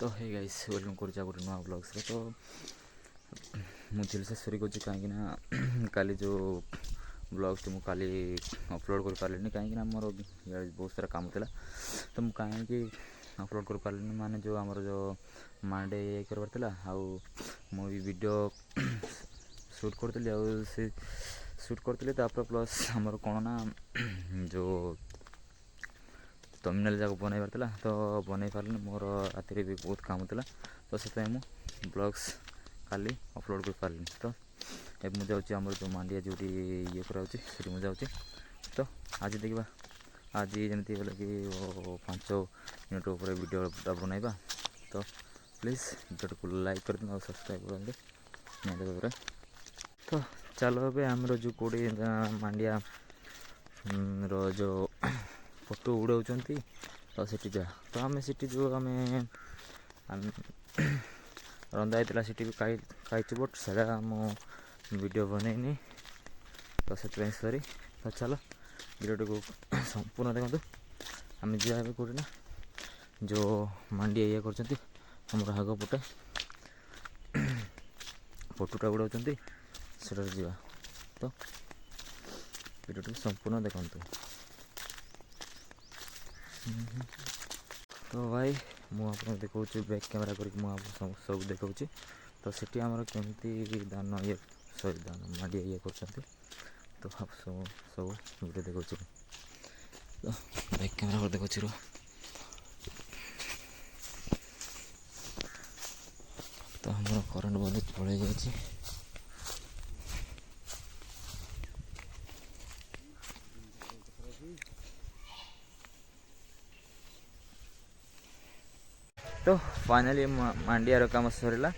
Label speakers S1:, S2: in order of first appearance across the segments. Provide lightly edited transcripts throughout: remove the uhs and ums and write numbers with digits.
S1: तो hey guys welcome कर गोटे नुआ ब्लग्स तो मुझे शेष कहीं काली जो ब्लग्स मुझे काली अपलोड कर पारे कहीं मोर बहुत सारा काम था तो मुझे कहीं अपलोड कर पारे माने जो आमर जो मांडे ये करवार आउ मुझे वीडियो शूट करी से शूट करी प्लस आमर कौन ना जो थंबनेल जाक बनइबार तो बनई पारे मोर राति भी बहुत काम था तो से ब्लॉग्स खाली अपलोड कर पारे तो ये मुझे जाऊँगी आमर जो मांडिया जो ये कराऊँगी मुझे जाऊँगी तो आज देखा आज जमी बोले कि 5 मिनट उपर वीडियो बनइबा तो प्लीज़ वीडियो को लाइक कर दिन और सब्सक्राइब कर तो चलो ए आमर जो कोड़ी मांडिया रो जो फोटो उड़ाऊँच तो सीटी जा तो आम सीटी जो आम रंधा होता सीटी भी खाई बट से वीडियो बनईनी तो से सॉरी तो चलो वीडियो को संपूर्ण देखो आम जा कौटे ना जो मांडिया ये कर आग पटे फोटोटा उड़ाऊँच से जा तो वीडियो को संपूर्ण देखु तो भाई मुझे देखा बैक कैमेरा करके सब देखा तो सीटी आमर केमती दान ये सॉरी दान मांडिया ये कर तो सब वीडियो देखा तो बैक कैमेरा कर देखा तो हमारा करंट बहुत पड़े जाए तो फाइनाली मांडियार काम सरला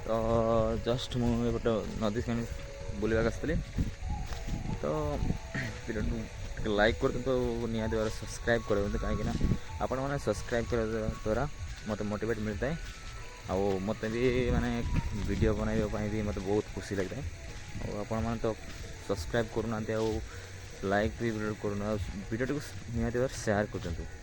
S1: तो जस्ट मुझे गोटे नदी बुलवाक आसती तो वीडियो लाइक कर तो निहाती भाव सब्सक्राइब कर कहीं आपण मैंने सब्सक्राइब कर द्वारा मत मोटिवेट मिलता है आउ मत भी माने वीडियो बनाइबा भी मत बहुत खुशी लगता है और आपण मैंने तो सब्सक्राइब करूना लाइक भी करूना वीडियो को निहाती भाव शेयर कर।